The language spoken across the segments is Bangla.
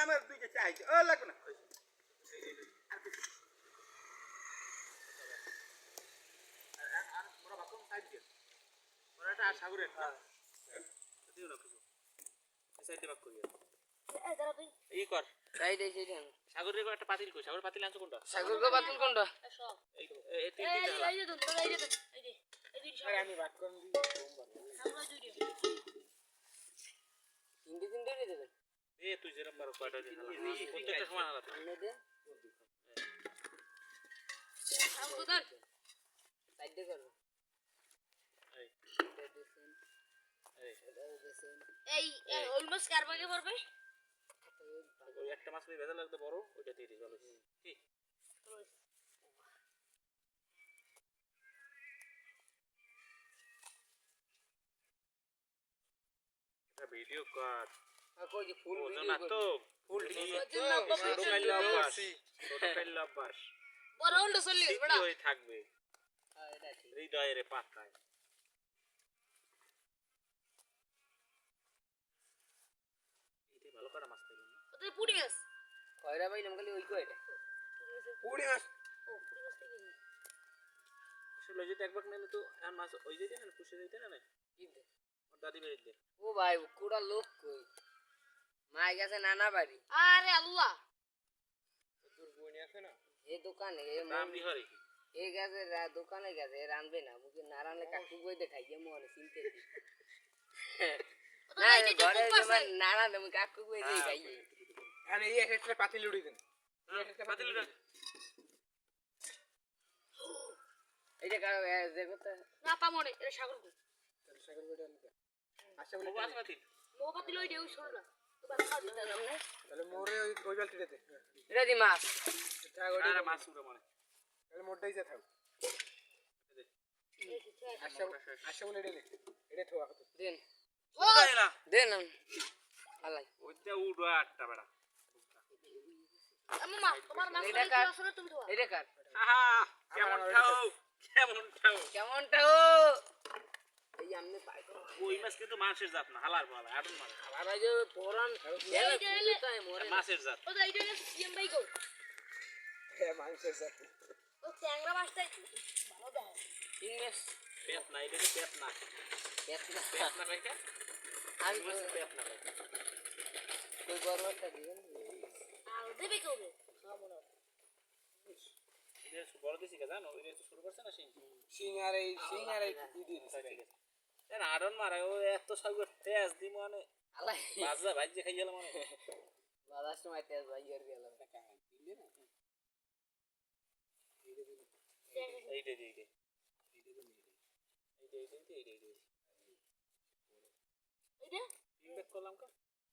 আমার দুইটা চাই ও লাগবে না আর বড় বাথরুম সাইড দিয়ে ওরাটা আর সাগরের দিও না কিছু সাইডে বাক করিয়া এই দাঁড়া তুই এই কর সাইডে সাইডে সাগরের একটা পাতিল কই সাগরের পাতিল আনছো কোনটা সাগরের পাতিল কোনটা সব এই তিনটা এই যে দুটো এই যে এই দুই সব আমি বাক করে দিই আমরা দুই দিই তিনটে দিয়ে দেবেন এ তুই যেরকম বারো কয়টা দিয়ে হালা প্রত্যেকটা সমান হালা তুই দে সাগর সাইডে করো এই অলমোস্ট কারবাগে পড়বে ওই একটা মাছ ভেজা লাগবে বড় ওইটা দিয়ে দিই চলো কি এটা ভিডিও কর কই যে ফুল ভিডিও না তো ফুল ছোট কাইল লাবাস বড় হল চলে গেছে বড় ওই থাকবে এটা ঠিক হৃদয়ের পাতায় ভালো করে মাছ পাইলেন না ওতে পুড়ি মাছ কয়রা পাইলাম খালি ওই কয়টা পুড়ি মাছ ও পুড়ি মাছ থেকে আসলে যদি একবার নিলে তো আর মাছ ওই যেতে না পুষে যেতে না কি দে ওর দাদি বের দে ও ভাই কুড়া লোক কই মাই গেছে নানা বাড়ি আরে আল্লাহ তোর বই আছে না এই দোকানে এই নাম বিহারি এই গেছে দোকানে গেছে রানবে না মুকে না রানলে কাকু কই দেখাইয়ে মনে চিনতে না ঘরে যেমন নানা তুমি কাকু কই দেই খাইয়ে আরে এই একটা পাতিল উড়ি দেন একটা পাতিল উড়া এইটা কার যে কথা না পামনে এটা সাগর কো সাগর কইটা নিতে আচ্ছা বলে পাতিল নো পাতিল ওই দেউ সর না তো বাস খাও দিতে না তাহলে মোরে ওই বালতিটা দে এটা দি মাছ এটা ওই আরে মাছ উড়া মানে তাহলে মোটাই যা থাক আচ্ছা আচ্ছা বলে এটা থোয়া কত দেন ও দাইলা দেন আলাই ওইটা উড়ো আটটা বড়া আম্মা তোমার মাছ কি আসলে তুমি থোয়া এটা কার আহা কেমন ঠাও এই আমনে পাই ওই মাছ কিন্তু মাছের জাত না হালার বলা আড়ন মাছ হালার যে তোরান তাই মরে মাছের জাত ও এইটা সিএম ভাই গো হ্যাঁ মাছের জাত ও ট্যাংরা মাছটাই ভালো দাও ইংলিশ পেট না এটা পেট না ভাইটা আমি পেট না ভাই কই বড় একটা দিবেন আর দেবে কবে খাবো না এটা বড় দিছি জানো ওই যে শুরু করছে না সিং আর এই কি দিছে দেন আড়ন মারে ও এত সাগর তেজ দি মানে আলাই বাজা ভাইজে খাই গেল মানে বাজার সময় তেজ ভাই আর গেল টাকা দিলে না এইটা ইনভেস্ট করলাম কা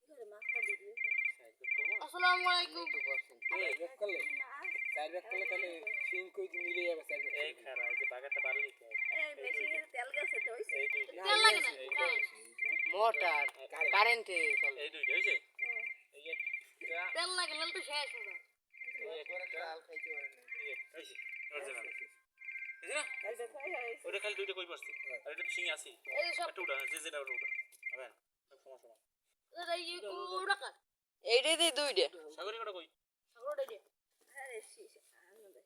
করে মাছটা দিয়ে দিও আসসালামু আলাইকুম এই ব্যাক করলে সাইড ব্যাক করলে তাহলে সিং কই মিলে যাবে সাইড ব্যাক এই খারা যে বাগাটা বাড়লি এই মেশিনের তেল গেছে তো হইছে তেল লাগে না মোটর কারেন্টে চলে এই দুইটা হইছে এই যে তেল লাগে না তো শেষ হবে একবারে কাল খাইতে পারে না হইছে ওটা খালি দুইটা কই পারছে আর এটা সিং আছে এটা উড়া যেটা উড়া আবেন সমস্যা না এই উড়া কা এইটাই দে দুইটা সাগরে কটা কই সাগরে দে আরে শীষ আনন্দে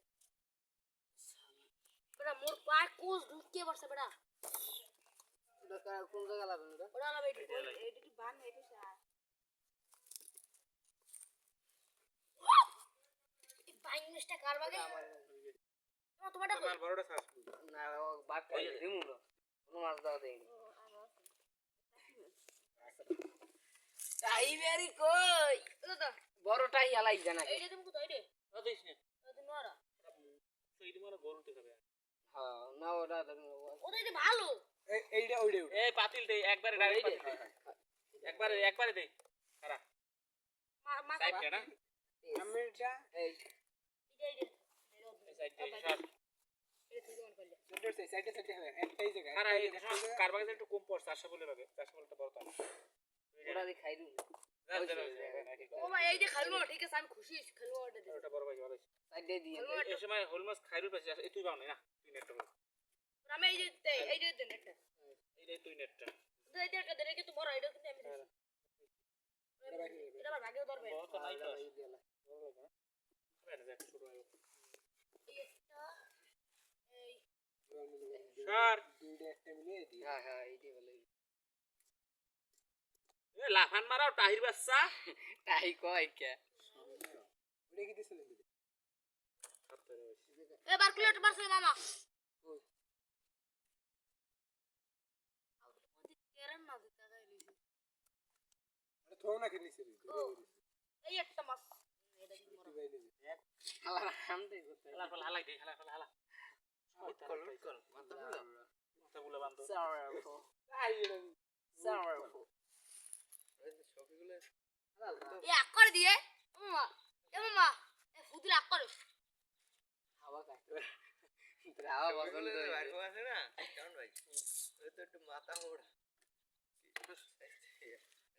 বড়া মোর পায় কোস ঢুকে পড়ছে বড়া ওটা কোন জায়গা লাগবে ওটা লাগবে এইটা কি বান এইটা স্যার এই বাইনটা কারবাগে না তোমারটা তোমার বড়টা সাস না বাদ করে রিমুভ কোন মাছ দাও দেই তাই বেরি কই দাদা বড়টাই হালাই জানা এইটা তুমি কোথায় রে দিস না দিন মারা সেইটা মানে গরুতে খাবে হ্যাঁ না ওটা ওটাই তো ভালো এইটা ওইটা এই পাতিলতে একবারে ডাইরেক্ট একবারে দে সারা মা সাইডটা না আমিটা এই সাইড দিয়ে সব এই সাইডে হবে একটাই জায়গা সারা এই কারবাগে একটু কম পড়ছে 400 বলে লাগে 400 বলটা বড় তার ওটা দি খাইলু ও ভাই এই যে খাইলু ঠিক আছে আমি খুশি খাইলু ওটা বড় ভাই ভালো সাইড দিয়ে দিয়ে এই সময় হোল মাছ খাইলু পাইছে এই তুই বাও না তুই নেটটা বল আমি এই যে দেন একটা এই তুই নেটটা এইটা কা দেন কি তো বড় এটা কিন্তু আমি এটা আবার ভাগে ধরবে তো নাই তো স্যার হ্যাঁ এইটি বলে এ লাফান মারাও টাহির বাচ্চা তাই কয় কে এবার ক্যালকুলেটর মারছে মামা কেরান না দিতা গাইলি এই একটা মাছ এটা কি মরা হালা হামদে করতে হালা ফল হালাই দে হালা ফল হালা কল মাথা বুলা বান্ধ সাওয়ারফুল সাওয়ারফুল সবগুলো এ আকর দিয়ে মামা এ ফুদিল আকর হাওয়া কাটবে হাওয়া বদল আছে না কেমন ভাই ওই তো একটু মাথা মোড়া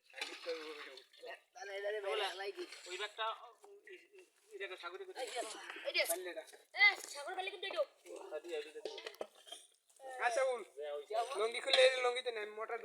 সাকিব কই তাহলে এটারে বেলা কি ওই ব্যাগটা এটাকে সাগরে করে এই দে এ সাগর ফেলে কিন্তু দিও দাদি আইডি দে আচ্ছা বল লঙ্গি খুলে লঙ্গিতে নাই মোটর